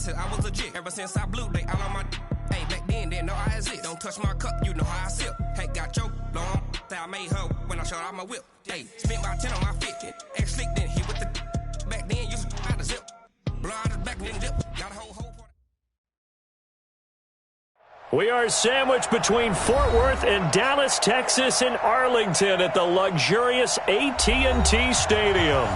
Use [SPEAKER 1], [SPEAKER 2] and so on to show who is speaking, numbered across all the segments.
[SPEAKER 1] said I was legit. Ever since I blew, they all on my hey, back then, didn't know I exist. Don't touch my cup, you know how I sip. Hey, got your long, that I made her when I showed out my whip. Hey, spent my 10 on my fit. Ex-slick, then hit with the back then, used to out the zip. Blow out the back, then dip. Got a whole.
[SPEAKER 2] We are sandwiched between Fort Worth and Dallas, Texas, and Arlington at the luxurious AT&T Stadium.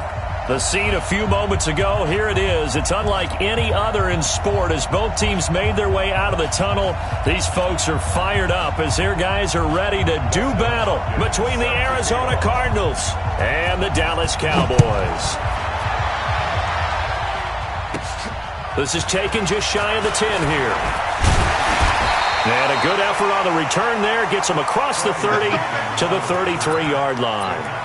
[SPEAKER 2] The scene a few moments ago, here it is. It's unlike any other in sport as both teams made their way out of the tunnel. These folks are fired up as their guys are ready to do battle between the Arizona Cardinals and the Dallas Cowboys. This is taken just shy of the 10 here. And a good effort on the return there gets him across the 30 to the 33-yard line.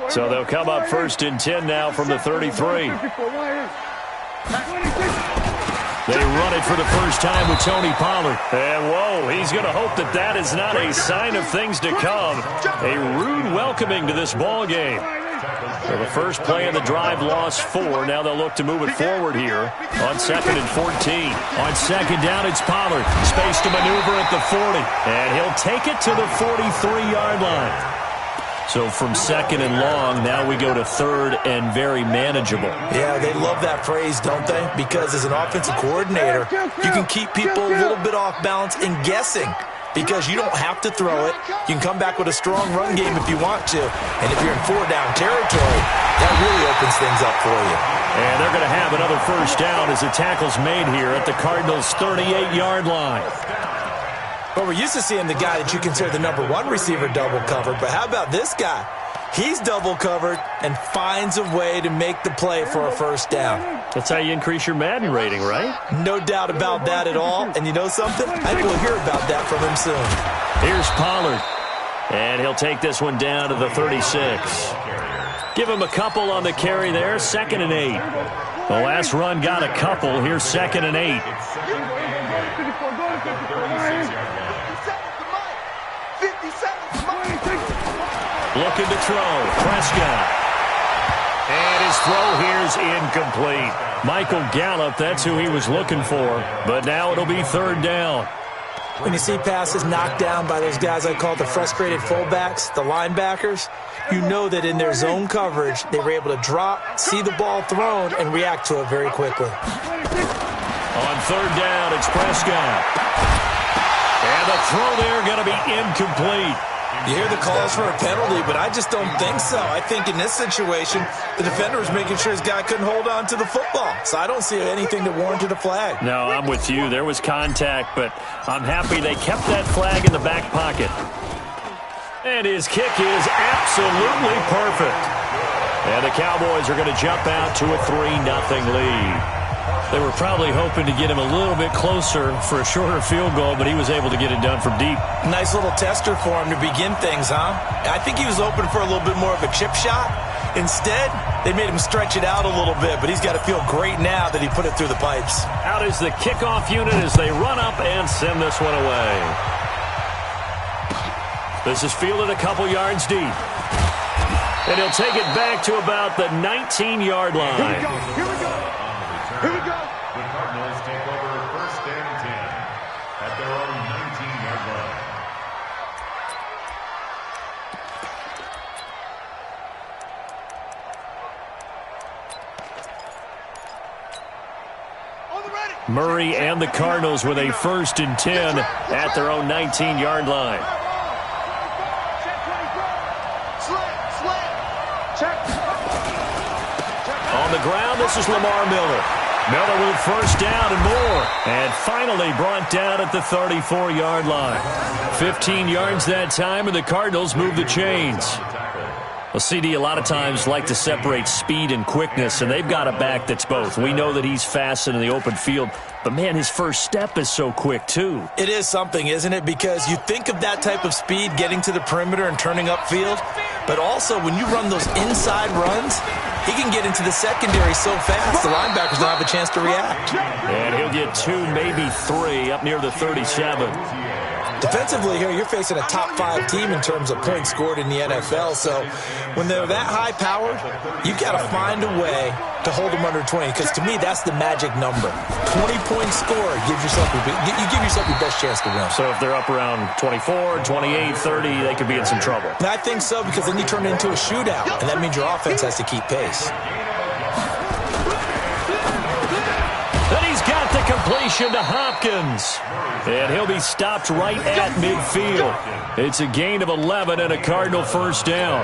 [SPEAKER 2] So they'll come up first and 10 now from the 33. They run it for the first time with Tony Pollard. And, whoa, he's going to hope that that is not a sign of things to come. A rude welcoming to this ball game. So the first play of the drive lost 4. Now they'll look to move it forward here on 2nd and 14. On 2nd down, it's Pollard. Space to maneuver at the 40. And he'll take it to the 43-yard line. So from 2nd and long, now we go to 3rd and very manageable.
[SPEAKER 3] Yeah, they love that phrase, don't they? Because as an offensive coordinator, you can keep people a little bit off balance and guessing because you don't have to throw it. You can come back with a strong run game if you want to. And if you're in 4-down territory, that really opens things up for you.
[SPEAKER 2] And they're going to have another first down as the tackle's made here at the Cardinals' 38-yard line.
[SPEAKER 3] Well, we're used to seeing the guy that you consider the number 1 receiver double covered, but how about this guy? He's double covered and finds a way to make the play for a first down.
[SPEAKER 2] That's how you increase your Madden rating, right?
[SPEAKER 3] No doubt about that at all. And you know something? I think we'll hear about that from him soon.
[SPEAKER 2] Here's Pollard. And he'll take this one down to the 36. Give him a couple on the carry there. 2nd and 8. The last run got a couple. Here's 2nd and 8. Looking to throw. Prescott. And his throw here's incomplete. Michael Gallup, that's who he was looking for. But now it'll be 3rd down.
[SPEAKER 3] When you see passes knocked down by those guys I call the frustrated fullbacks, the linebackers, you know that in their zone coverage, they were able to drop, see the ball thrown, and react to it very quickly.
[SPEAKER 2] On 3rd down, it's Prescott. And the throw there going to be incomplete.
[SPEAKER 3] You hear the calls for a penalty, but I just don't think so. I think in this situation, the defender was making sure his guy couldn't hold on to the football. So I don't see anything that warranted a flag.
[SPEAKER 2] No, I'm with you. There was contact, but I'm happy they kept that flag in the back pocket. And his kick is absolutely perfect. And the Cowboys are going to jump out to a 3-0 lead. They were probably hoping to get him a little bit closer for a shorter field goal, but he was able to get it done from deep.
[SPEAKER 3] Nice little tester for him to begin things, huh? I think he was open for a little bit more of a chip shot. Instead, they made him stretch it out a little bit, but he's got to feel great now that he put it through the pipes.
[SPEAKER 2] Out is the kickoff unit as they run up and send this one away. This is fielded a couple yards deep. And he'll take it back to about the 19-yard line.
[SPEAKER 4] Here we go. Here we go. Here we go.
[SPEAKER 5] The Cardinals take over 1st and 10 at their own 19-yard line.
[SPEAKER 2] Murray and the Cardinals with a 1st and 10 at their own 19-yard line. On the ground, this is Lamar Miller. Miller with 1st down and more. And finally brought down at the 34-yard line. 15 yards that time, and the Cardinals move the chains. Well, CD, a lot of times like to separate speed and quickness, and they've got a back that's both. We know that he's fast in the open field, but, man, his first step is so quick, too.
[SPEAKER 3] It is something, isn't it? Because you think of that type of speed getting to the perimeter and turning upfield, But also, when you run those inside runs, he can get into the secondary so fast, the linebackers don't have a chance to react.
[SPEAKER 2] And he'll get 2, maybe 3, up near the 37.
[SPEAKER 3] Defensively here, you're facing a top 5 team in terms of points scored in the NFL. So when they're that high-powered, you got to find a way to hold them under 20. Because to me, that's the magic number. 20-point score gives yourself you give yourself your best chance to win.
[SPEAKER 2] So if they're up around 24, 28, 30, they could be in some trouble.
[SPEAKER 3] And I think so, because then you turn it into a shootout, and that means your offense has to keep pace.
[SPEAKER 2] Then he's got the completion to Hopkins. And he'll be stopped right at midfield. It's a gain of 11 and a Cardinal first down.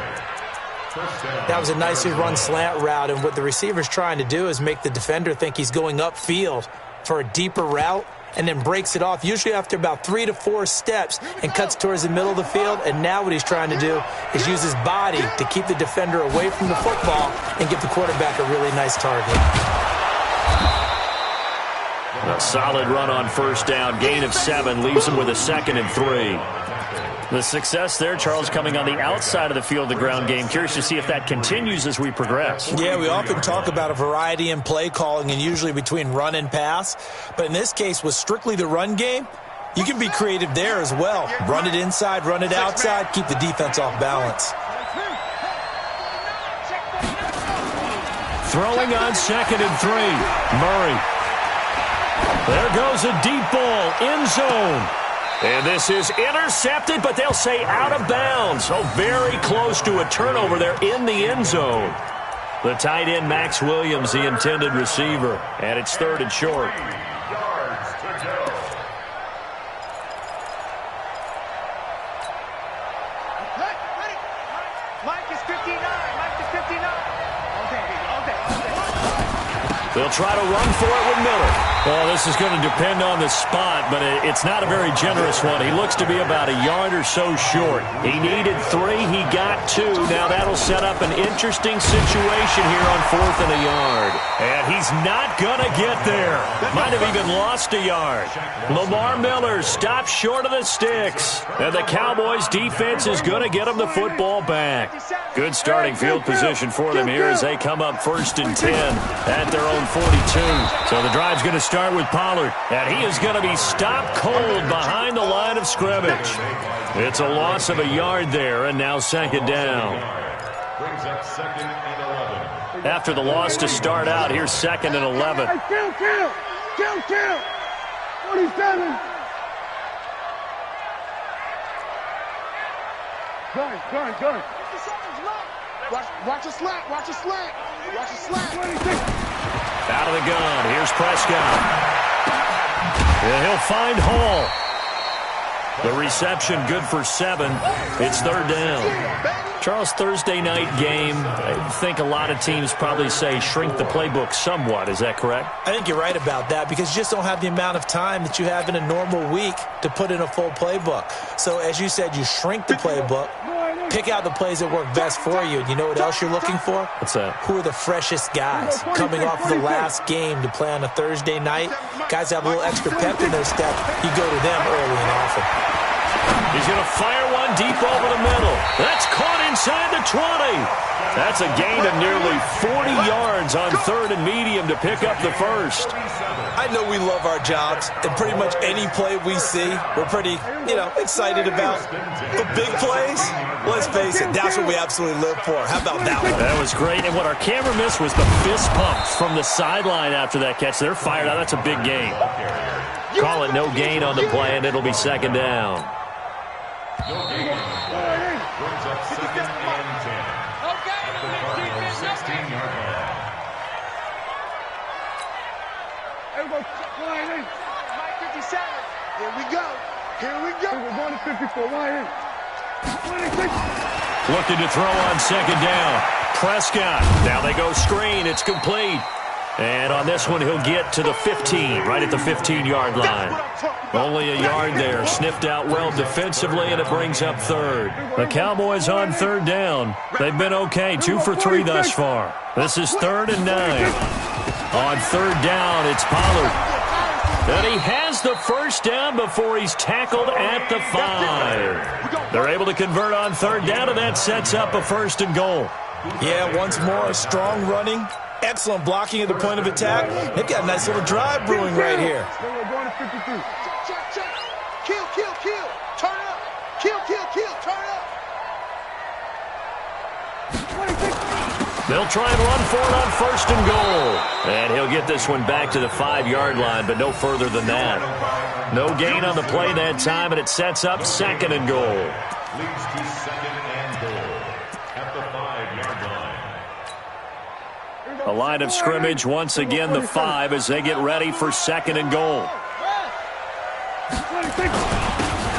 [SPEAKER 3] That was a nicely run slant route, and what the receiver's trying to do is make the defender think he's going upfield for a deeper route, and then breaks it off, usually after about 3 to 4 steps, and cuts towards the middle of the field. And now what he's trying to do is use his body to keep the defender away from the football and give the quarterback a really nice target.
[SPEAKER 2] A solid run on first down. Gain of 7 leaves him with a 2nd and 3. The success there, Charles, coming on the outside of the field, the ground game. Curious to see if that continues as we progress.
[SPEAKER 3] Yeah, we often talk about a variety in play calling and usually between run and pass. But in this case, with strictly the run game, you can be creative there as well. Run it inside, run it outside, keep the defense off balance.
[SPEAKER 2] Throwing on 2nd and 3. Murray. There goes a deep ball, end zone. And this is intercepted, but they'll say out of bounds. So very close to a turnover there in the end zone. The tight end, Max Williams, the intended receiver. And it's 3rd and short.
[SPEAKER 4] Mike is 59. Mike is 59.
[SPEAKER 2] They'll try to run for it with Miller. Well, this is going to depend on the spot, but it's not a very generous one. He looks to be about a yard or so short. He needed 3. He got 2. Now that'll set up an interesting situation here on 4th and a yard. And he's not going to get there. Might have even lost a yard. Lamar Miller stops short of the sticks. And the Cowboys' defense is going to get him the football back. Good starting field position for them here as they come up 1st and 10 at their own 42. So the drive's going to start with Pollard, and he is going to be stopped cold behind the line of scrimmage. It's a loss of a yard there, and now 2nd down.
[SPEAKER 5] Brings up 2nd and 11.
[SPEAKER 2] After the loss to start out, here's 2nd and 11.
[SPEAKER 4] Hey, kill. 47. Gun. Watch a slant. 26.
[SPEAKER 2] Out of the gun. Here's Prescott. And he'll find Hall. The reception good for 7. It's 3rd down. Charles, Thursday night game, I think a lot of teams probably say shrink the playbook somewhat. Is that correct?
[SPEAKER 3] I think you're right about that because you just don't have the amount of time that you have in a normal week to put in a full playbook. So as you said, you shrink the playbook, pick out the plays that work best for you. And you know what else you're looking for?
[SPEAKER 2] What's that?
[SPEAKER 3] Who are the freshest guys coming off of the last game to play on a Thursday night? Guys have a little extra pep in their step. You go to them early and often.
[SPEAKER 2] He's going to fire one deep over the middle. That's caught inside the 20. That's a gain of nearly 40 yards on 3rd and medium to pick up the first.
[SPEAKER 3] I know we love our jobs, and pretty much any play we see, we're pretty, excited about. The big plays, let's face it, that's what we absolutely live for. How about that one?
[SPEAKER 2] That was great, and what our camera missed was the fist pumps from the sideline after that catch. They're fired out. That's a big gain. Call it no gain on the play, and it'll be 2nd down.
[SPEAKER 5] No gain. Brings up 2nd and 10. The 16-yard line.
[SPEAKER 4] Mike 57. Here we go. We're going to 54. 26.
[SPEAKER 2] Looking to throw on 2nd down. Prescott. Now they go screen. It's complete. And on this one, he'll get to the 15, right at the 15-yard line. Only a yard there. Sniffed out well defensively, and it brings up 3rd. The Cowboys on 3rd down. They've been okay, 2 for 3 thus far. This is 3rd and 9. On 3rd down, it's Pollard. And he has the first down before he's tackled at the 5. They're able to convert on third down, and that sets up a 1st and goal.
[SPEAKER 3] Yeah, once more, strong running, excellent blocking at the point of attack. They've got a nice little drive brewing right here.
[SPEAKER 4] We're going to 52. Check. Kill. Turn up. Kill. Turn up.
[SPEAKER 2] They'll try and run for it on 1st and goal. And he'll get this one back to the 5-yard line, but no further than that. No gain on the play that time, and it sets up 2nd and goal.
[SPEAKER 5] Leads to 2nd and goal at the 5-yard line.
[SPEAKER 2] A line of scrimmage, once again the 5 as they get ready for 2nd and goal.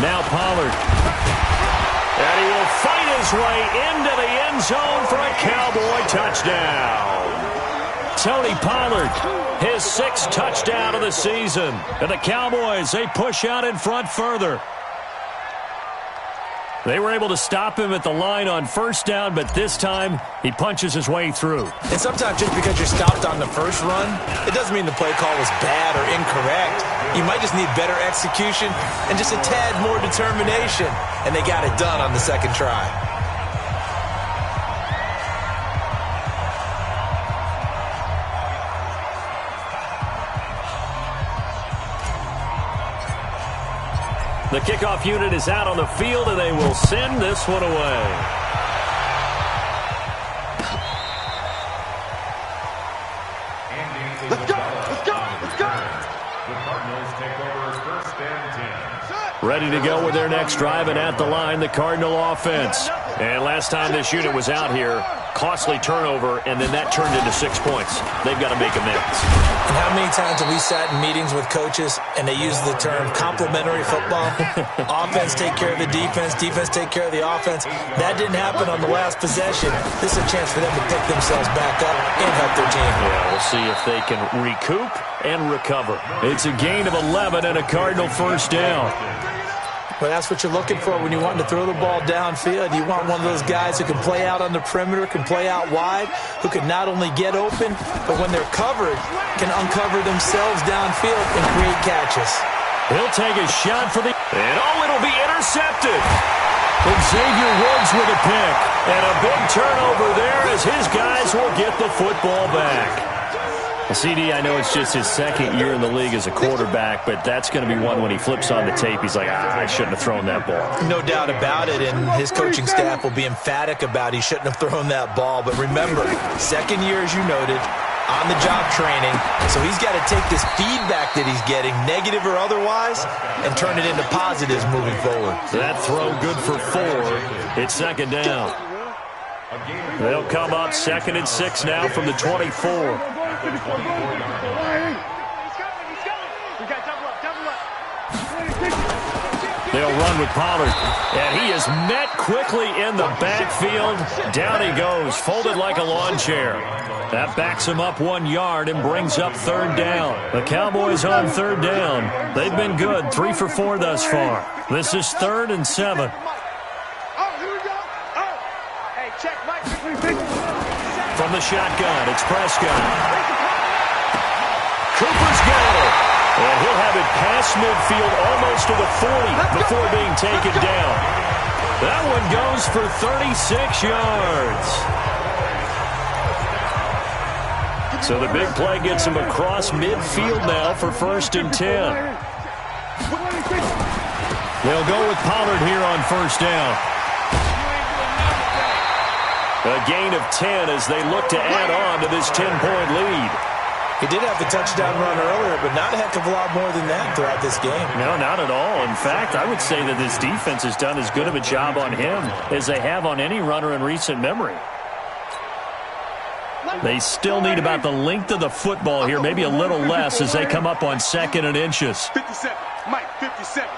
[SPEAKER 2] Now Pollard. And he will fight his way into the end zone for a Cowboy touchdown. Tony Pollard, his 6th touchdown of the season. And the Cowboys, they push out in front further. They were able to stop him at the line on 1st down, but this time he punches his way through.
[SPEAKER 3] And sometimes just because you're stopped on the first run, it doesn't mean the play call was bad or incorrect. You might just need better execution and just a tad more determination. And they got it done on the 2nd try.
[SPEAKER 2] The kickoff unit is out on the field, and they will send this one away.
[SPEAKER 4] Let's go.
[SPEAKER 5] The Cardinals take over 1st and 10.
[SPEAKER 2] Ready to go with their next drive, and at the line, the Cardinal offense. And last time this unit was out here, costly turnover, and then that turned into 6 points. They've got to make amends.
[SPEAKER 3] And how many times have we sat in meetings with coaches and they use the term complementary football? Offense take care of the defense, defense take care of the offense. That didn't happen on the last possession. This is a chance for them to pick themselves back up and help their team.
[SPEAKER 2] Yeah, we'll see if they can recoup and recover. It's a gain of 11 and a Cardinal 1st down.
[SPEAKER 3] Well, that's what you're looking for when you want to throw the ball downfield. You want one of those guys who can play out on the perimeter, can play out wide, who can not only get open, but when they're covered, can uncover themselves downfield and create catches.
[SPEAKER 2] He'll take a shot for the... And it'll be intercepted. Xavier Woods with a pick. And a big turnover there as his guys will get the football back. CD, I know it's just his 2nd year in the league as a quarterback, but that's going to be one when he flips on the tape. He's like, I shouldn't have thrown that ball.
[SPEAKER 3] No doubt about it, and his coaching staff will be emphatic about he shouldn't have thrown that ball. But remember, 2nd year, as you noted, on-the-job training, so he's got to take this feedback that he's getting, negative or otherwise, and turn it into positives moving forward.
[SPEAKER 2] That throw good for 4. It's 2nd down. They'll come up 2nd and 6 now from the 24. They'll run with Pollard, and he is met quickly in the backfield. Down he goes, folded like a lawn chair. That backs him up 1 yard and brings up 3rd down. The Cowboys on 3rd down. They've been good, 3 for 4 thus far. This is 3rd and 7. From the shotgun, it's Prescott. Cooper's got it. And he'll have it past midfield almost to the 40 before being taken down. That one goes for 36 yards. So the big play gets him across midfield now for 1st and 10. They'll go with Pollard here on 1st down. A gain of 10 as they look to add on to this 10-point lead.
[SPEAKER 3] He did have the touchdown run earlier, but not a heck of a lot more than that throughout this game.
[SPEAKER 2] No, not at all. In fact, I would say that this defense has done as good of a job on him as they have on any runner in recent memory. They still need about the length of the football here, maybe a little less as they come up on 2nd and inches.
[SPEAKER 4] 57, Mike, 57.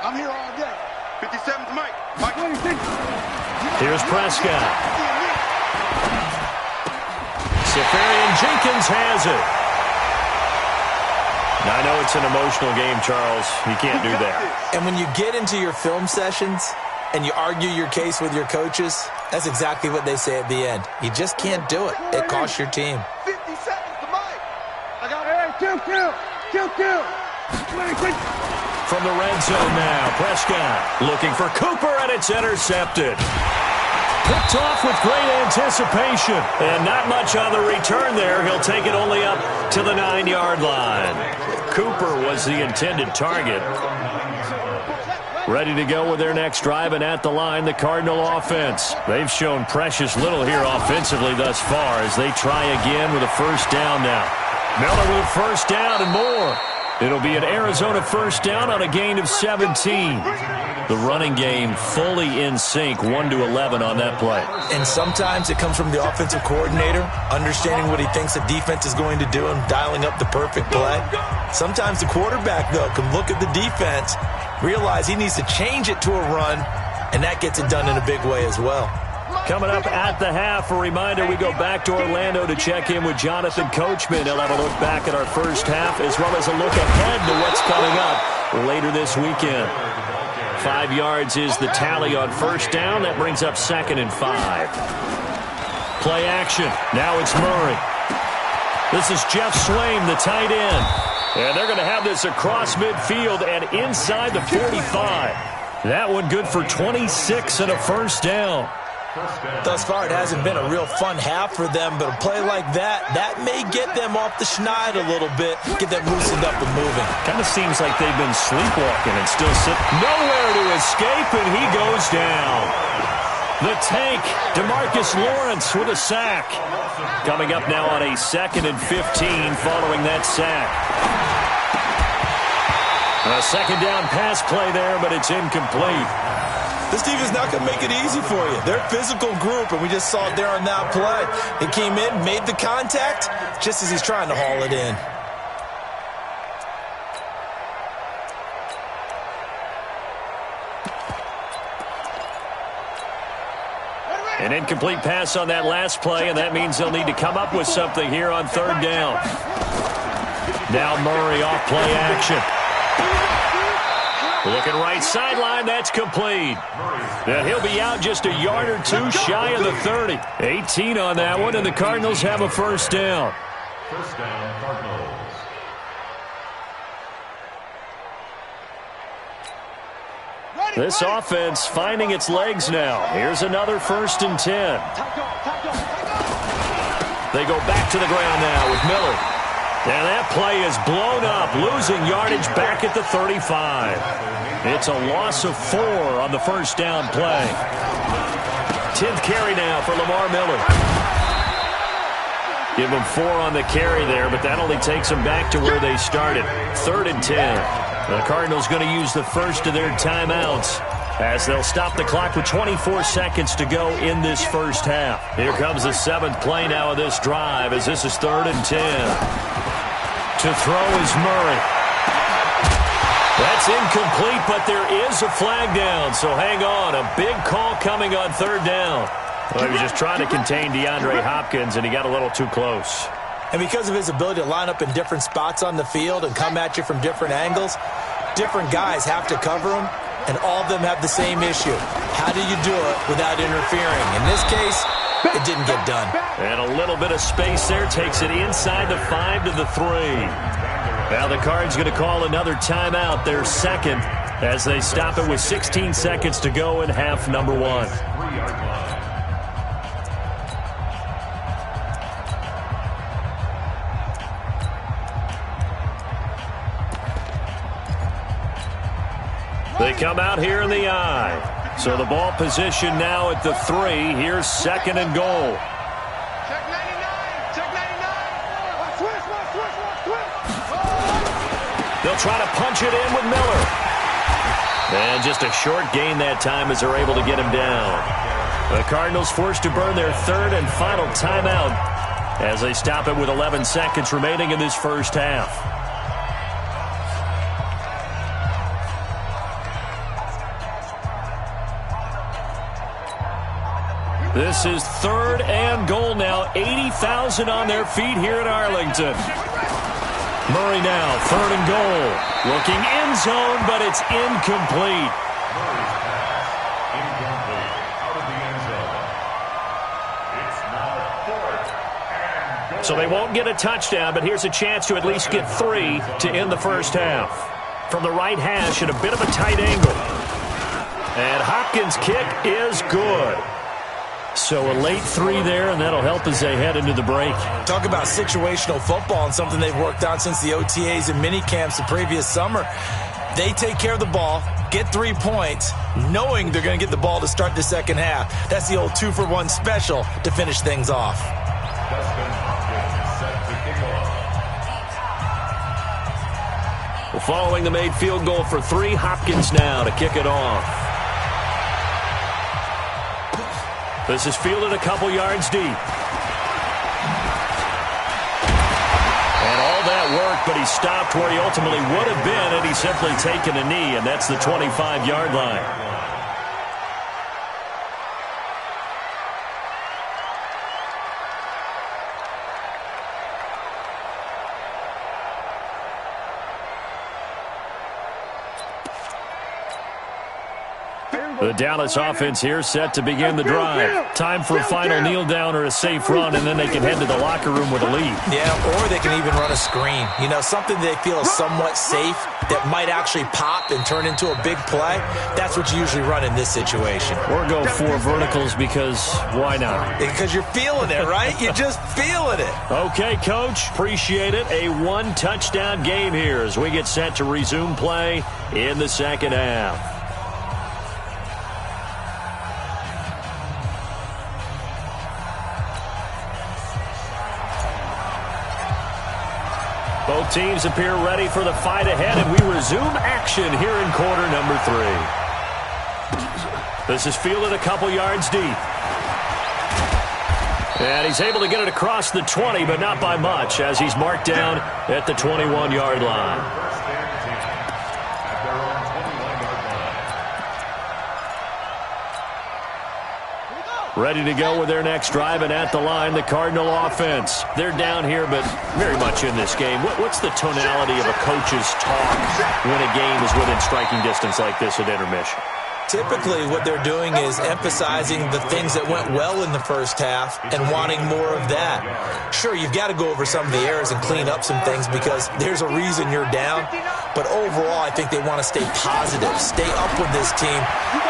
[SPEAKER 4] I'm here all day. 57's Mike. Mike.
[SPEAKER 2] Here's Prescott. Safarian Jenkins has it. Now, I know it's an emotional game, Charles. You can't do that.
[SPEAKER 3] And when you get into your film sessions and you argue your case with your coaches, that's exactly what they say at the end. You just can't do it. It costs your team.
[SPEAKER 4] 50 seconds to Mike. I got it. Kill.
[SPEAKER 2] From the red zone now, Prescott looking for Cooper, and it's intercepted. Picked off with great anticipation, and not much on the return there. He'll take it only up to the 9-yard line. Cooper was the intended target. Ready to go with their next drive, and at the line, the Cardinal offense. They've shown precious little here offensively thus far as they try again with a first down now. Miller with first down and more. It'll be an Arizona first down on a gain of 17. The running game fully in sync, 1-11 on that play.
[SPEAKER 3] And sometimes it comes from the offensive coordinator, understanding what he thinks the defense is going to do and dialing up the perfect play. Sometimes the quarterback, though, can look at the defense, realize he needs to change it to a run, and that gets it done in a big way as well.
[SPEAKER 2] Coming up at the half, a reminder, we go back to Orlando to check in with Jonathan Coachman. He'll have a look back at our first half as well as a look ahead to what's coming up later this weekend. 5 yards is the tally on first down. That brings up 2nd and 5. Play action. Now it's Murray. This is Jeff Swaim, the tight end. And they're going to have this across midfield and inside the 45. That one good for 26 and a first down.
[SPEAKER 3] Thus far, it hasn't been a real fun half for them, but a play like that may get them off the schneid a little bit, get them loosened up and moving.
[SPEAKER 2] Kind of seems like they've been sleepwalking and still nowhere to escape, and he goes down. The tank, DeMarcus Lawrence with a sack. Coming up now on a 2nd and 15 following that sack. A second down pass play there, but it's incomplete.
[SPEAKER 3] This defense is not going to make it easy for you. They're a physical group, and we just saw it there on that play. It came in, made the contact, just as he's trying to haul it in.
[SPEAKER 2] An incomplete pass on that last play, and that means they'll need to come up with something here on 3rd down. Now Murray off play action. Looking right sideline, that's complete. And he'll be out just a yard or two shy of the 30. 18 on that one, and the Cardinals have a first down.
[SPEAKER 5] First down, Cardinals.
[SPEAKER 2] This offense finding its legs now. Here's another 1st and 10. They go back to the ground now with Miller. And that play is blown up, losing yardage back at the 35. It's a loss of 4 on the first down play. 10th carry now for Lamar Miller. Give him 4 on the carry there, but that only takes them back to where they started. 3rd and 10. The Cardinals going to use the first of their timeouts as they'll stop the clock with 24 seconds to go in this first half. Here comes the 7th play now of this drive as this is 3rd and 10. To throw is Murray. That's incomplete, but there is a flag down, so hang on. A big call coming on 3rd down. Well, he was just trying to contain DeAndre Hopkins, and he got a little too close.
[SPEAKER 3] And because of his ability to line up in different spots on the field and come at you from different angles, different guys have to cover him, and all of them have the same issue. How do you do it without interfering? In this case, it didn't get done.
[SPEAKER 2] And a little bit of space there takes it inside the 5 to the 3. Now the Cards going to call another timeout, their 2nd, as they stop it with 16 seconds to go in half number 1. They come out here in the I. So the ball position now at the 3. Here's 2nd and goal.
[SPEAKER 4] Check 99. Check 99. Switch.
[SPEAKER 2] They'll try to punch it in with Miller. And just a short gain that time as they're able to get him down. The Cardinals forced to burn their 3rd and final timeout as they stop it with 11 seconds remaining in this first half. This is 3rd and goal now. 80,000 on their feet here in Arlington. Murray now, 3rd and goal. Looking end zone, but it's incomplete.
[SPEAKER 5] Murray's pass, incomplete, out of the end zone. It's now 4th and goal.
[SPEAKER 2] So they won't get a touchdown, but here's a chance to at least get 3 to end the first half. From the right hash at a bit of a tight angle. And Hopkins' kick is good. So a late 3 there, and that'll help as they head into the break.
[SPEAKER 3] Talk about situational football and something they've worked on since the OTAs and mini camps the previous summer. They take care of the ball, get 3 points, knowing they're going to get the ball to start the second half. That's the old 2-for-1 special to finish things off.
[SPEAKER 2] Well, following the made field goal for 3, Hopkins now to kick it off. This is fielded a couple yards deep. And all that work, but he stopped where he ultimately would have been had he simply taken a knee, and that's the 25-yard line. The Dallas offense here set to begin the drive. Time for a final kneel down or a safe run, and then they can head to the locker room with a lead.
[SPEAKER 3] Yeah, or they can even run a screen. You know, something they feel is somewhat safe that might actually pop and turn into a big play. That's what you usually run in this situation.
[SPEAKER 2] Or go 4 verticals because why not?
[SPEAKER 3] Because you're feeling it, right? You're just feeling it.
[SPEAKER 2] Okay, Coach. Appreciate it. A 1-touchdown game here as we get set to resume play in the second half. Both teams appear ready for the fight ahead, and we resume action here in quarter number 3. This is fielded a couple yards deep. And he's able to get it across the 20, but not by much, as he's marked down at the 21-yard line. Ready to go with their next drive, and at the line, the Cardinal offense. They're down here, but very much in this game. What's the tonality of a coach's talk when a game is within striking distance like this at intermission?
[SPEAKER 3] Typically, what they're doing is emphasizing the things that went well in the first half and wanting more of that. Sure, you've got to go over some of the errors and clean up some things because there's a reason you're down. But overall, I think they want to stay positive, stay up with this team.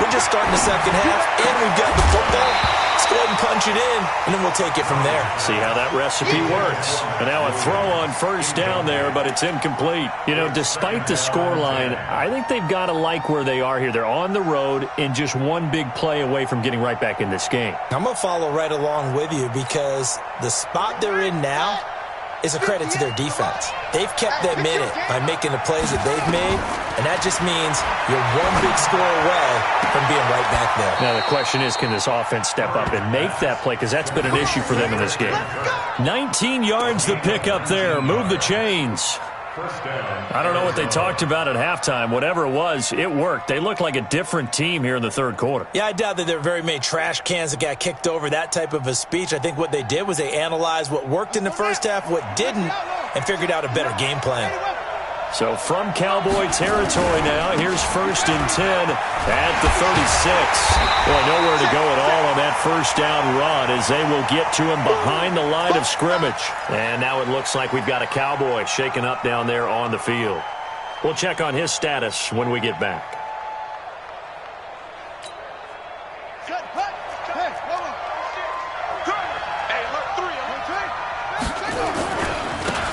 [SPEAKER 3] We're just starting the second half, and we've got the football. Let's go ahead and punch it in, and then we'll take it from there.
[SPEAKER 2] See how that recipe works. And now a throw on first down there, but it's incomplete. You know, despite the scoreline, I think they've got to like where they are here. They're on the road and just one big play away from getting right back in this game.
[SPEAKER 3] I'm going to follow right along with you because the spot they're in now is a credit to their defense. They've kept them in it by making the plays that they've made, and that just means you're one big score away from being right back there.
[SPEAKER 2] Now the question is, can this offense step up and make that play? Because that's been an issue for them in this game. 19 yards the pick up there. Move the chains. I don't know what they talked about at halftime. Whatever it was, it worked. They look like a different team here in the third quarter.
[SPEAKER 3] Yeah, I doubt that there are very many trash cans that got kicked over, that type of a speech. I think what they did was they analyzed what worked in the first half, what didn't, and figured out a better game plan.
[SPEAKER 2] So from Cowboy territory now, here's 1st and 10 at the 36. Boy, nowhere to go at all on that first down run as they will get to him behind the line of scrimmage. And now it looks like we've got a Cowboy shaken up down there on the field. We'll check on his status when we get back.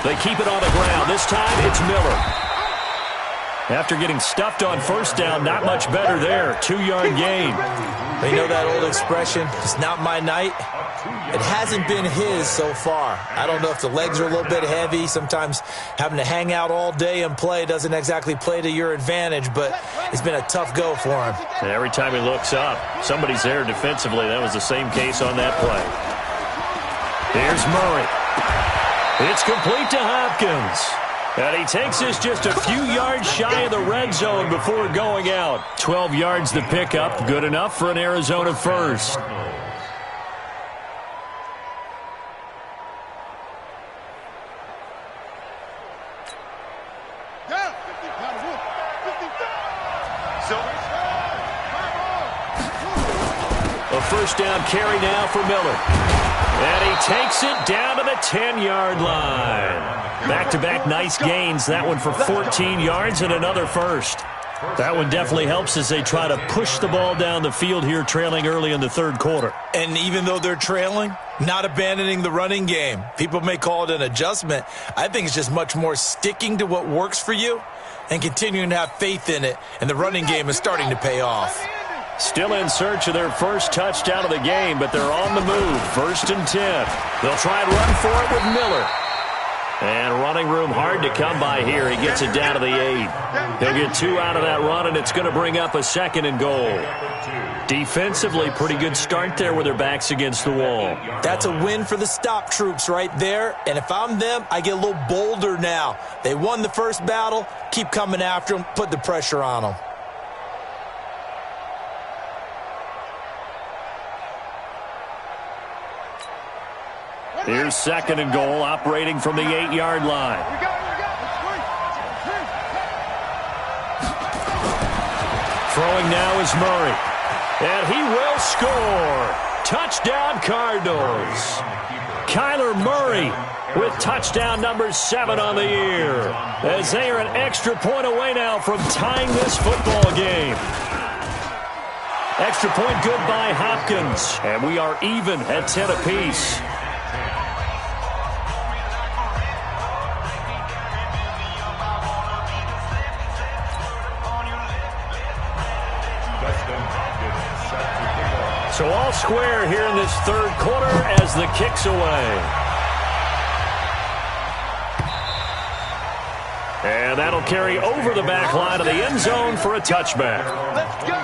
[SPEAKER 2] They keep it on the ground. This time it's Miller. After getting stuffed on first down, not much better there. 2-yard gain.
[SPEAKER 3] You know that old expression, it's not my night? It hasn't been his so far. I don't know if the legs are a little bit heavy. Sometimes having to hang out all day and play doesn't exactly play to your advantage, but it's been a tough go for him.
[SPEAKER 2] And every time he looks up, somebody's there defensively. That was the same case on that play. Here's Murray. It's complete to Hopkins. And he takes this just a few yards shy of the red zone before going out. 12 yards the pickup. Good enough for an Arizona first. A first down carry now for Miller. And he takes it down to the 10-yard line. Back-to-back nice gains. That one for 14 yards and another first. That one definitely helps as they try to push the ball down the field here, trailing early in the third quarter.
[SPEAKER 3] And even though they're trailing, not abandoning the running game. People may call it an adjustment. I think it's just much more sticking to what works for you and continuing to have faith in it. And the running game is starting to pay off.
[SPEAKER 2] Still in search of their first touchdown of the game, but they're on the move. 1st and 10. They'll try and run for it with Miller. And running room hard to come by here. He gets it down to the 8. He'll get 2 out of that run, and it's going to bring up a 2nd and goal. Defensively, pretty good start there with their backs against the wall.
[SPEAKER 3] That's a win for the stop troops right there. And if I'm them, I get a little bolder now. They won the first battle. Keep coming after them. Put the pressure on them.
[SPEAKER 2] Here's 2nd and goal, operating from the 8-yard line. Throwing now is Murray. And he will score. Touchdown, Cardinals. Kyler Murray with touchdown number 7 on the year, as they are an extra point away now from tying this football game. Extra point good by Hopkins. And we are even at 10 apiece. So all square here in this third quarter as the kick's away. And that'll carry over the back line of the end zone for a touchback.
[SPEAKER 4] Let's go.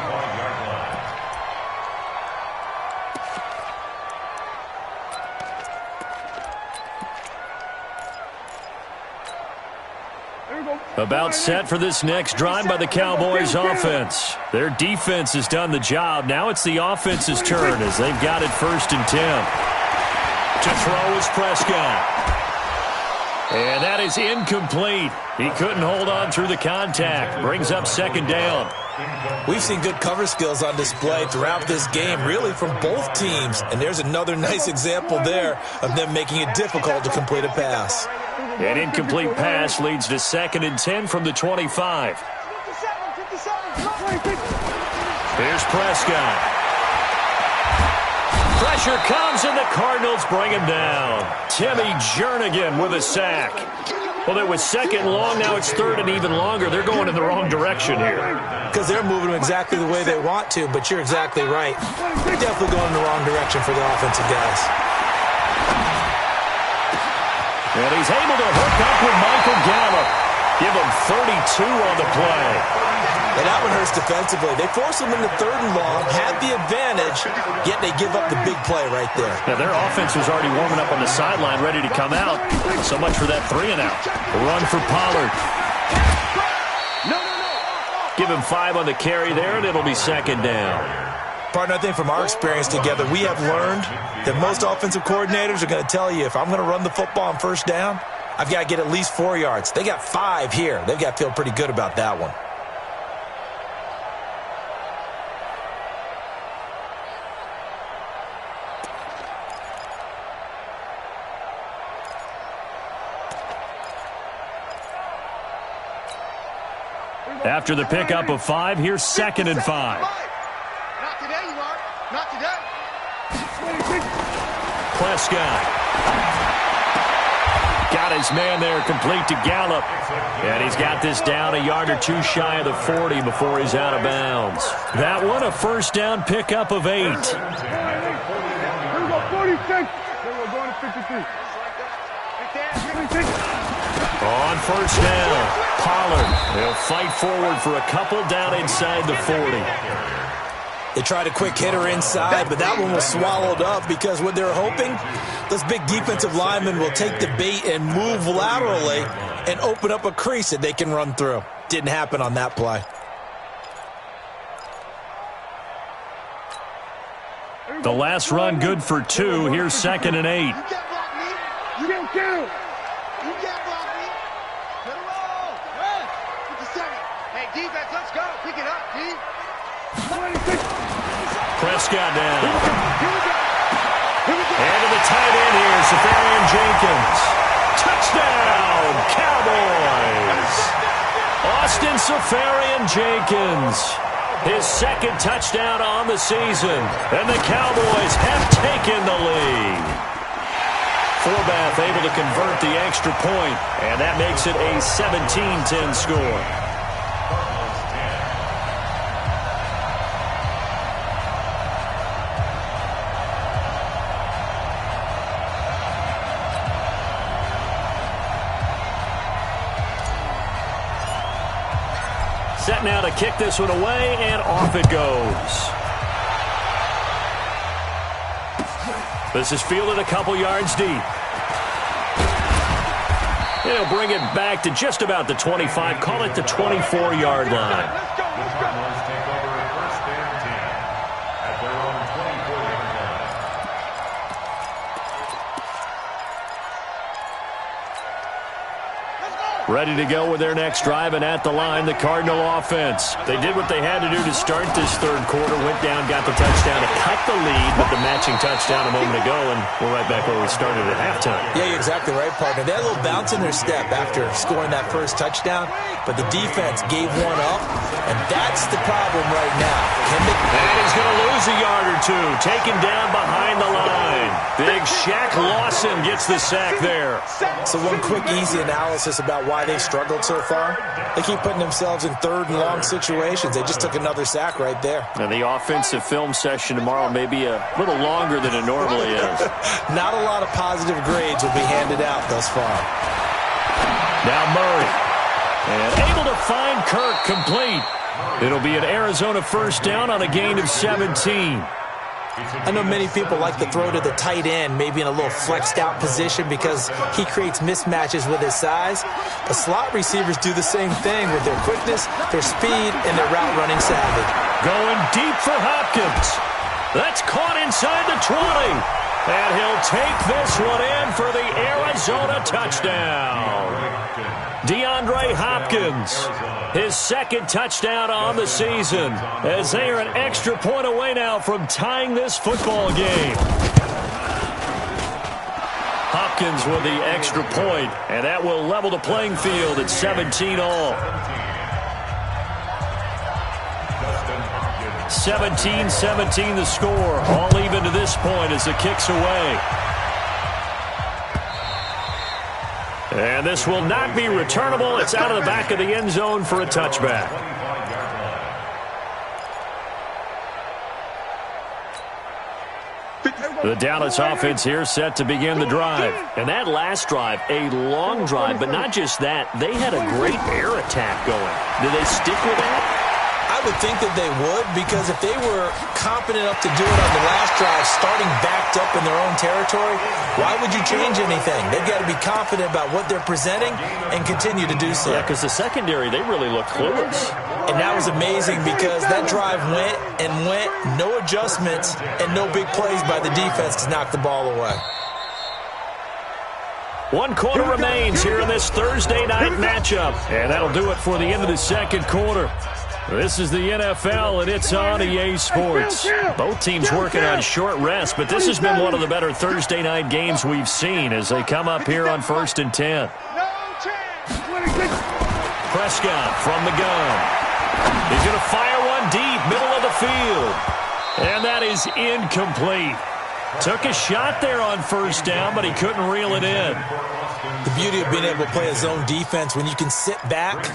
[SPEAKER 2] About set for this next drive by the Cowboys offense. Their defense has done the job. Now it's the offense's turn as they've got it 1st and 10. To throw is Prescott. And that is incomplete. He couldn't hold on through the contact. Brings up 2nd down.
[SPEAKER 3] We've seen good cover skills on display throughout this game, really from both teams. And there's another nice example there of them making it difficult to complete a pass.
[SPEAKER 2] An incomplete pass leads to 2nd and 10 from the 25. Here's Prescott. Pressure comes, and the Cardinals bring him down. Timmy Jernigan with a sack. Well, it was 2nd and long. Now it's 3rd and even longer. They're going in the wrong direction here.
[SPEAKER 3] Because they're moving exactly the way they want to, but you're exactly right. They're definitely going in the wrong direction for the offensive guys.
[SPEAKER 2] And he's able to hook up with Michael Gallup. Give him 32 on the play.
[SPEAKER 3] And that one hurts defensively. They force him into 3rd and long, had the advantage, yet they give up the big play right there.
[SPEAKER 2] Now, their offense was already warming up on the sideline, ready to come out. So much for that 3-and-out. The run for Pollard. Give him 5 on the carry there, and it'll be 2nd down.
[SPEAKER 3] Partner, I think from our experience together, we have learned that most offensive coordinators are going to tell you, if I'm going to run the football on 1st down, I've got to get at least 4 yards. They got 5 here. They've got to feel pretty good about that one.
[SPEAKER 2] After the pickup of 5, here's 2nd and 5.
[SPEAKER 4] Not today, you are. Not today.
[SPEAKER 2] Prescott. Got his man there, complete to Gallup. And he's got this down a yard or 2 shy of the 40 before he's out of bounds. That one a 1st down pickup of 8.
[SPEAKER 4] Here we go, 46. Then we're going to 53.
[SPEAKER 2] On 1st down, Pollard. He'll fight forward for a couple down inside the 40.
[SPEAKER 3] They tried a quick hitter inside, but that one was swallowed up because what they're hoping, those big defensive linemen will take the bait and move laterally and open up a crease that they can run through. Didn't happen on that play.
[SPEAKER 2] The last run good for 2. Here's 2nd and 8.
[SPEAKER 4] You can't block me. You don't get him. You can't block me. Let him roll. 57. Hey, defense, let's go. Pick it up, D. 26.
[SPEAKER 2] Prescott down.
[SPEAKER 4] Here we go. Here we go.
[SPEAKER 2] And to the tight end here, Safarian Jenkins. Touchdown, Cowboys! Austin Safarian Jenkins, his second touchdown on the season. And the Cowboys have taken the lead. Forbath able to convert the extra point, and that makes it a 17-10 score. Set now to kick this one away, and off it goes. This is fielded a couple yards deep. He'll bring it back to just about the 25, call it the 24-yard line.
[SPEAKER 5] The Cardinals take over first and 10 at their own 24-yard line.
[SPEAKER 2] Ready to go with their next drive, and at the line, the Cardinal offense. They did what they had to do to start this third quarter, went down, got the touchdown to cut the lead with the matching touchdown a moment ago, and we're right back where we started at halftime.
[SPEAKER 3] Yeah, you're exactly right, partner. They had a little bounce in their step after scoring that first touchdown, but the defense gave one up, and that's the problem right now.
[SPEAKER 2] And he's going to lose a yard or two, taken down behind the line. Big Shaq Lawson gets the sack there.
[SPEAKER 3] So one quick, easy analysis about why they've struggled so far. They keep putting themselves in third and long situations. They just took another sack right there.
[SPEAKER 2] And the offensive film session tomorrow may be a little longer than it normally is.
[SPEAKER 3] Not a lot of positive grades will be handed out thus far.
[SPEAKER 2] Now Murray. And able to find Kirk complete. It'll be an Arizona first down on a gain of 17.
[SPEAKER 3] I know many people like to throw to the tight end, maybe in a little flexed out position because he creates mismatches with his size. The slot receivers do the same thing with their quickness, their speed, and their route running savvy.
[SPEAKER 2] Going deep for Hopkins. That's caught inside the 20. And he'll take this one in for the Arizona touchdown. DeAndre Hopkins, his second touchdown on the season, as they are an extra point away now from tying this football game. Hopkins with the extra point, and that will level the playing field at 17 all. 17-17 the score, all even to this point as the kick's away. And this will not be returnable. It's out of the back of the end zone for a touchback. The Dallas offense here set to begin the drive. And that last drive, a long drive, but not just that. They had a great air attack going. Did they stick with that?
[SPEAKER 3] I would think that they would, because if they were competent enough to do it on the last drive, starting backed up in their own territory, why would you change anything? They've got to be confident about what they're presenting and continue to do so.
[SPEAKER 2] Yeah, because the secondary, they really look clueless.
[SPEAKER 3] And that was amazing because that drive went and went, no adjustments, and no big plays by the defense to knock the ball away.
[SPEAKER 2] 1 quarter remains here in this Thursday night matchup. And that'll do it for the end of the second quarter. This is the NFL, and it's on EA Sports. Both teams working on short rest, but this has been one of the better Thursday night games we've seen as they come up here on 1st and 10. Prescott from the gun. He's going to fire one deep, middle of the field. And that is incomplete. Took a shot there on first down, but he couldn't reel it in.
[SPEAKER 3] The beauty of being able to play a zone defense, when you can sit back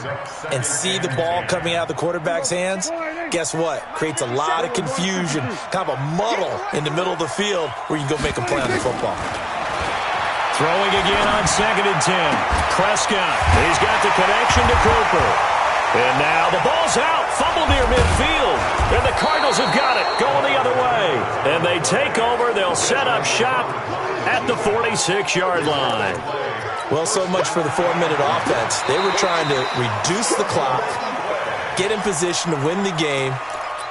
[SPEAKER 3] and see the ball coming out of the quarterback's hands, guess what? Creates a lot of confusion, kind of a muddle in the middle of the field where you can go make a play on the football.
[SPEAKER 2] Throwing again on 2nd and 10. Prescott, he's got the connection to Cooper. And now the ball's out, fumbled near midfield. And the Cardinals have got it, going the other way. And they take over, they'll set up shop at the 46-yard line.
[SPEAKER 3] Well, so much for the 4-minute offense. They were trying to reduce the clock, get in position to win the game,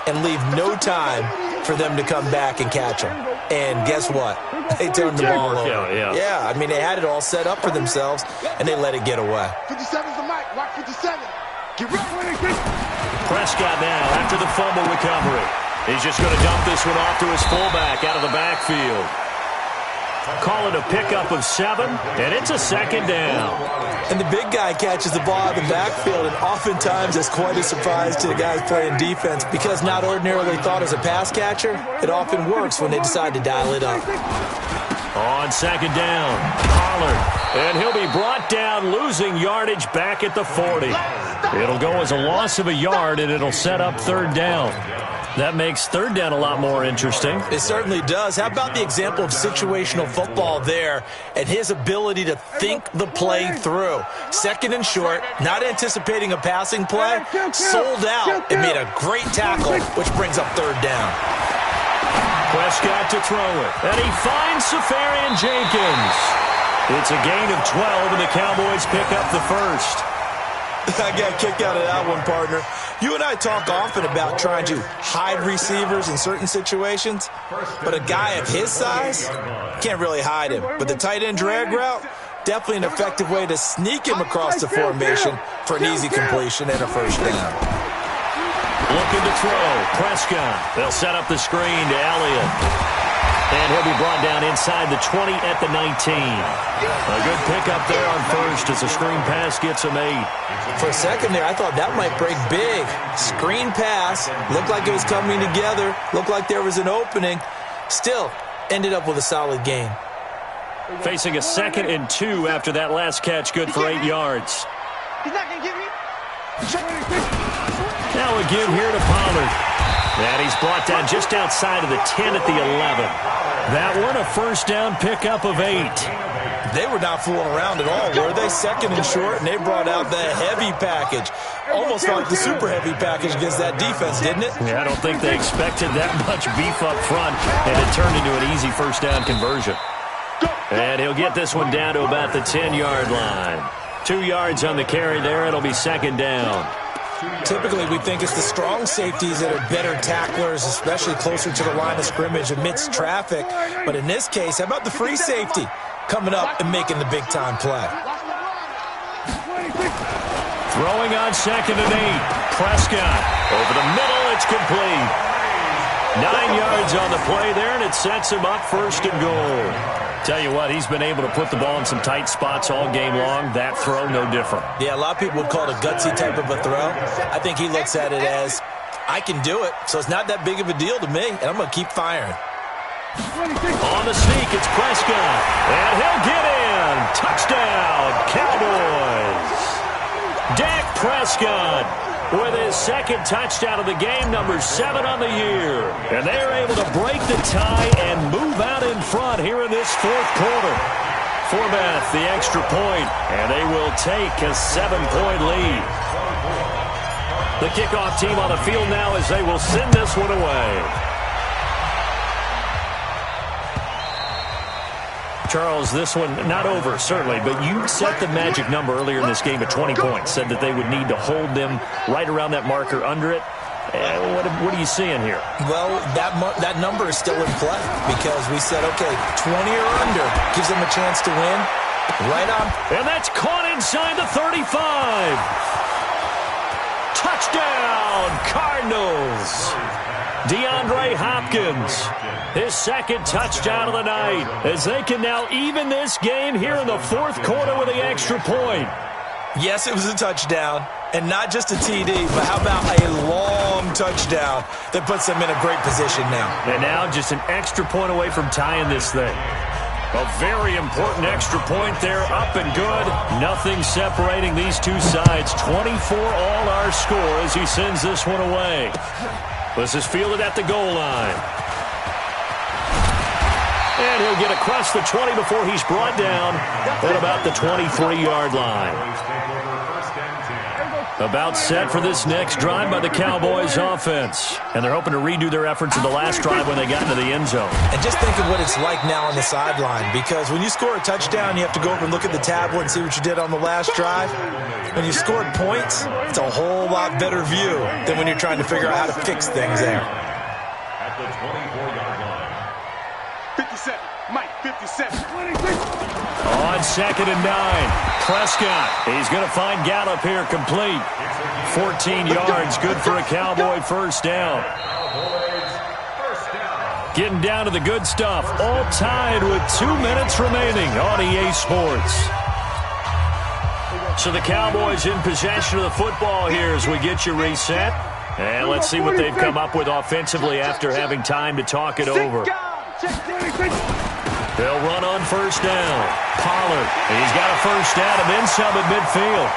[SPEAKER 3] and leave no time for them to come back and catch them. And guess what? They turned the ball over. Yeah, I mean, they had it all set up for themselves, and they let it get away.
[SPEAKER 4] 57's the mic. Watch 57. Get ready.
[SPEAKER 2] Prescott now after the fumble recovery. He's just going to dump this one off to his fullback out of the backfield. Call it a pickup of 7, and it's a second down.
[SPEAKER 3] And the big guy catches the ball out of the backfield, and oftentimes it's quite a surprise to the guys playing defense because not ordinarily thought as a pass catcher, it often works when they decide to dial it up.
[SPEAKER 2] On second down, Pollard, and he'll be brought down, losing yardage back at the 40. It'll go as a loss of a yard, and it'll set up third down. That makes third down a lot more interesting.
[SPEAKER 3] It certainly does. How about the example of situational football there and his ability to think the play through? Second and short, not anticipating a passing play, sold out and made a great tackle, which brings up third down.
[SPEAKER 2] Prescott to throw it, and he finds Safarian Jenkins. It's a gain of 12, and the Cowboys pick up the first.
[SPEAKER 3] I got a kick out of that one, partner. You and I talk often about trying to hide receivers in certain situations, but a guy of his size can't really hide him. But the tight end drag route, definitely an effective way to sneak him across the formation for an easy completion and a first down.
[SPEAKER 2] Looking to throw, Prescott. They'll set up the screen to Elliott. And he'll be brought down inside the 20 at the 19. A good pickup there on first as the screen pass gets him 8.
[SPEAKER 3] For a second there, I thought that might break big. Screen pass, looked like it was coming together, looked like there was an opening. Still, ended up with a solid gain.
[SPEAKER 2] Facing a 2nd and 2 after that last catch, good for 8 yards.
[SPEAKER 4] He's not going to give me.
[SPEAKER 2] Now a give here to Pollard. And he's brought down just outside of the 10 at the 11. That one a first down pickup of 8.
[SPEAKER 3] They were not fooling around at all, were they? Second and short, and they brought out the heavy package. Almost like the super heavy package against that defense, didn't it?
[SPEAKER 2] Yeah, I don't think they expected that much beef up front, and it turned into an easy first down conversion. And he'll get this one down to about the 10-yard line. 2 yards on the carry there. It'll be second down.
[SPEAKER 3] Typically, we think it's the strong safeties that are better tacklers, especially closer to the line of scrimmage amidst traffic. But in this case, how about the free safety coming up and making the big-time play?
[SPEAKER 2] Throwing on 2nd and 8. Prescott over the middle. It's complete. 9 yards on the play there, and it sets him up first and goal. Tell you what, he's been able to put the ball in some tight spots all game long. That throw, no different.
[SPEAKER 3] Yeah, a lot of people would call it a gutsy type of a throw. I think he looks at it as, I can do it, so it's not that big of a deal to me, and I'm going to keep firing.
[SPEAKER 2] On the sneak, it's Prescott, and he'll get in. Touchdown, Cowboys. Dak Prescott with his 2nd touchdown of the game, number 7 on the year. And they're able to break the tie and move out in front here in this 4th quarter. Forbath, the extra point, and they will take a 7-point lead. The kickoff team on the field now as they will send this one away. Charles, this one not over, certainly, but you set the magic number earlier in this game at 20 points, said that they would need to hold them right around that marker under it. What are you seeing here?
[SPEAKER 3] Well, that number is still in play because we said, okay, 20 or under gives them a chance to win. Right on.
[SPEAKER 2] And that's caught inside the 35. Touchdown, Cardinals. DeAndre Hopkins, his 2nd touchdown of the night, as they can now even this game here in the 4th quarter with the extra point.
[SPEAKER 3] Yes, it was a touchdown, and not just a TD, but how about a long touchdown that puts them in a great position now. And
[SPEAKER 2] now just an extra point away from tying this thing. A very important extra point there, up and good. Nothing separating these two sides. 24 all our score as he sends this one away. This is fielded at the goal line. And he'll get across the 20 before he's brought down at about the 23-yard line. About set for this next drive by the Cowboys offense. And they're hoping to redo their efforts in the last drive when they got into the end zone.
[SPEAKER 3] And just think of what it's like now on the sideline, because when you score a touchdown, you have to go over and look at the tablet and see what you did on the last drive. When you scored points, it's a whole lot better view than when you're trying to figure out how to fix things there.
[SPEAKER 5] At the 24-yard line.
[SPEAKER 4] 57. Mike, 57.
[SPEAKER 2] On 2nd and 9. Prescott. He's going to find Gallup here complete. 14 yards. Good for a Cowboy first down.
[SPEAKER 5] Cowboys first down.
[SPEAKER 2] Getting down to the good stuff. All tied with 2 minutes remaining on EA Sports. So the Cowboys in possession of the football here as we get you reset. And let's see what they've come up with offensively after having time to talk it over. They'll run on first down. Pollard, he's got a first down and then some at midfield.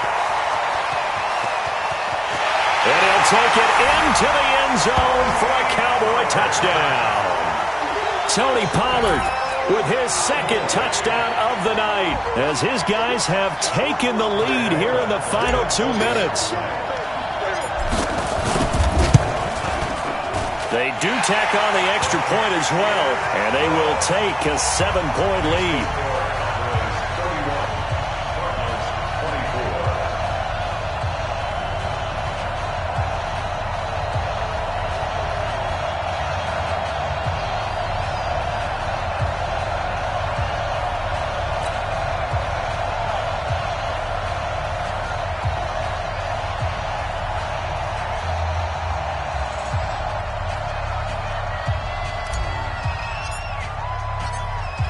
[SPEAKER 2] And he'll take it into the end zone for a Cowboy touchdown. Tony Pollard with his second touchdown of the night as his guys have taken the lead here in the final 2 minutes. They do tack on the extra point as well, and they will take a 7-point lead.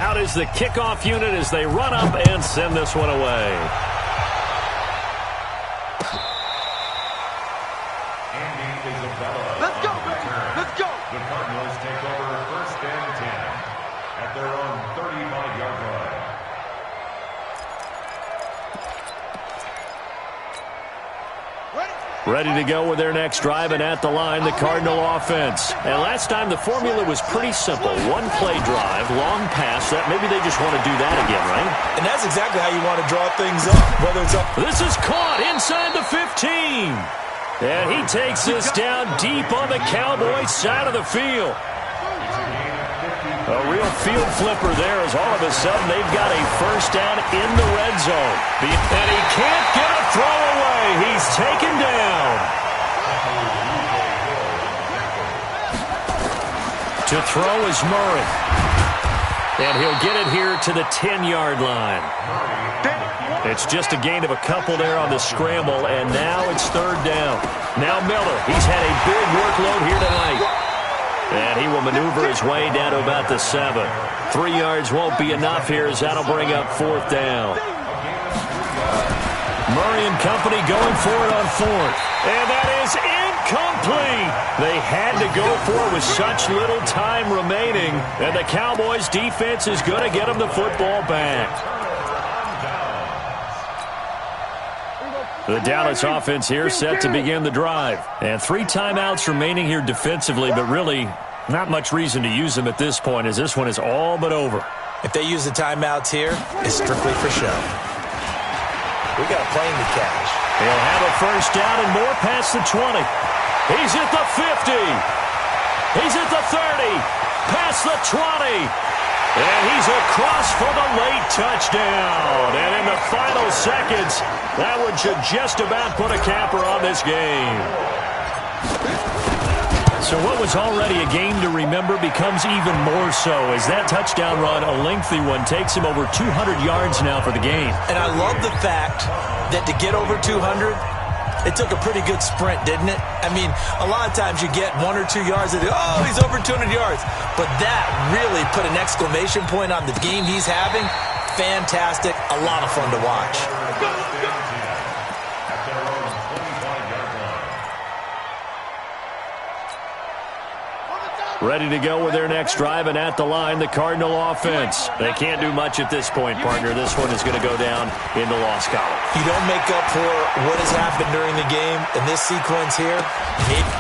[SPEAKER 2] Out is the kickoff unit as they run up and send this one away.
[SPEAKER 4] Let's go, baby. Let's go.
[SPEAKER 5] The Cardinals take over first and 10 at their own 35-yard line.
[SPEAKER 2] Ready to go with their next drive, and at the line, the Cardinal offense. And last time, the formula was pretty simple. One play drive, long pass. That maybe they just want to do that again, right?
[SPEAKER 3] And that's exactly how you want to draw things up, whether it's up.
[SPEAKER 2] This is caught inside the 15. And he takes this down deep on the Cowboys side of the field. A real field flipper there as all of a sudden they've got a first down in the red zone. And he can't get a throw away. He's taken down. To throw is Murray. And he'll get it here to the 10-yard line. It's just a gain of a couple there on the scramble, and now it's third down. Now Miller, he's had a big workload here tonight. And he will maneuver his way down to about the 7. 3 yards won't be enough here as that'll bring up fourth down. Murray and company going for it on fourth. And that is incomplete. They had to go for it with such little time remaining. And the Cowboys defense is going to get them the football back. The Dallas offense here set to begin the drive. And 3 timeouts remaining here defensively, but really not much reason to use them at this point as this one is all but over.
[SPEAKER 3] If they use the timeouts here, it's strictly for show. We got a plane to catch.
[SPEAKER 2] He'll have a first down and more past the 20. He's at the 50. He's at the 30. Past the 20. And he's across for the late touchdown. And in the final seconds, that one should just about put a capper on this game. So what was already a game to remember becomes even more so as that touchdown run, a lengthy one, takes him over 200 yards now for the game.
[SPEAKER 3] And I love the fact that to get over 200, it took a pretty good sprint, didn't it? I mean, a lot of times you get 1 or 2 yards and, oh, he's over 200 yards. But that really put an exclamation point on the game he's having. Fantastic. A lot of fun to watch.
[SPEAKER 2] Ready to go with their next drive, and at the line, the Cardinal offense. They can't do much at this point, partner. This one is going to go down in the loss column.
[SPEAKER 3] You don't make up for what has happened during the game in this sequence here.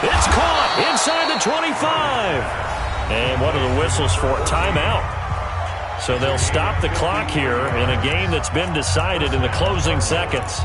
[SPEAKER 2] It's caught inside the 25. And what are the whistles for? Timeout. So they'll stop the clock here in a game that's been decided in the closing seconds.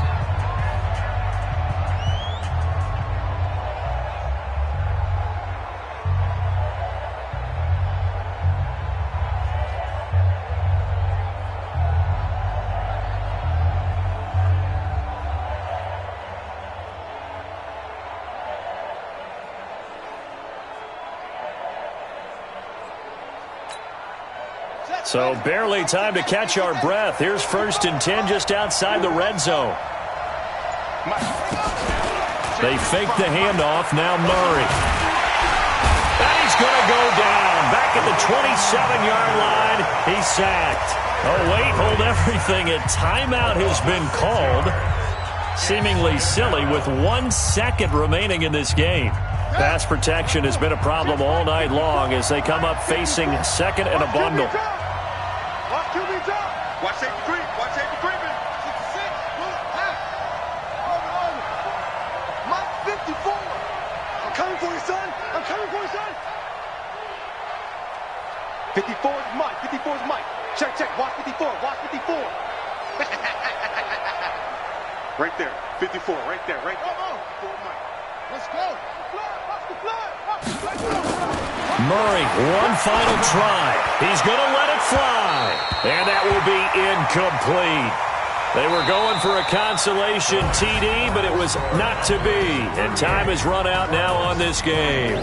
[SPEAKER 2] So barely time to catch our breath. Here's first and 10 just outside the red zone. They fake the handoff. Now Murray. And he's going to go down. Back back at the 27-yard line. He's sacked. Oh, wait, hold everything. A timeout has been called. Seemingly silly with 1 second remaining in this game. Pass protection has been a problem all night long as they come up facing second and a bundle.
[SPEAKER 4] Watch QB drop. Watch safety creep. Watch safety creeping. 66. Mike 54. I'm coming for you, son. I'm coming for you, son. 54 is Mike. 54 is Mike. Check, check. Watch 54. Watch 54. Right there. 54. Right there. Right there. 54 Mike. Let's go. Watch the flood. Watch the flood.
[SPEAKER 2] Murray, one final try. He's going to let it fly. And that will be incomplete. They were going for a consolation TD, but it was not to be. And time has run out now on this game.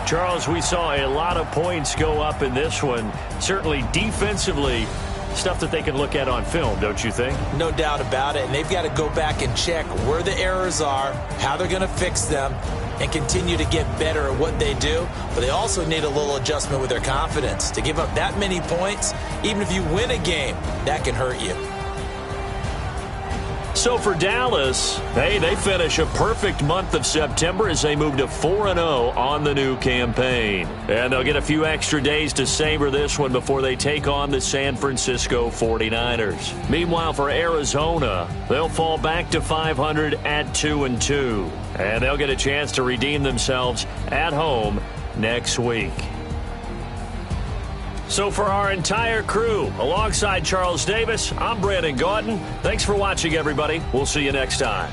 [SPEAKER 2] Charles, we saw a lot of points go up in this one. Certainly defensively, stuff that they can look at on film, don't you think?
[SPEAKER 3] No doubt about it. And they've got to go back and check where the errors are, how they're going to fix them, and continue to get better at what they do. But they also need a little adjustment with their confidence. To give up that many points, even if you win a game, that can hurt you.
[SPEAKER 2] So for Dallas, hey, they finish a perfect month of September as they move to 4-0 on the new campaign. And they'll get a few extra days to savor this one before they take on the San Francisco 49ers. Meanwhile, for Arizona, they'll fall back to 500 at 2-2. And they'll get a chance to redeem themselves at home next week. So for our entire crew, alongside Charles Davis, I'm Brandon Gautin. Thanks for watching, everybody. We'll see you next time.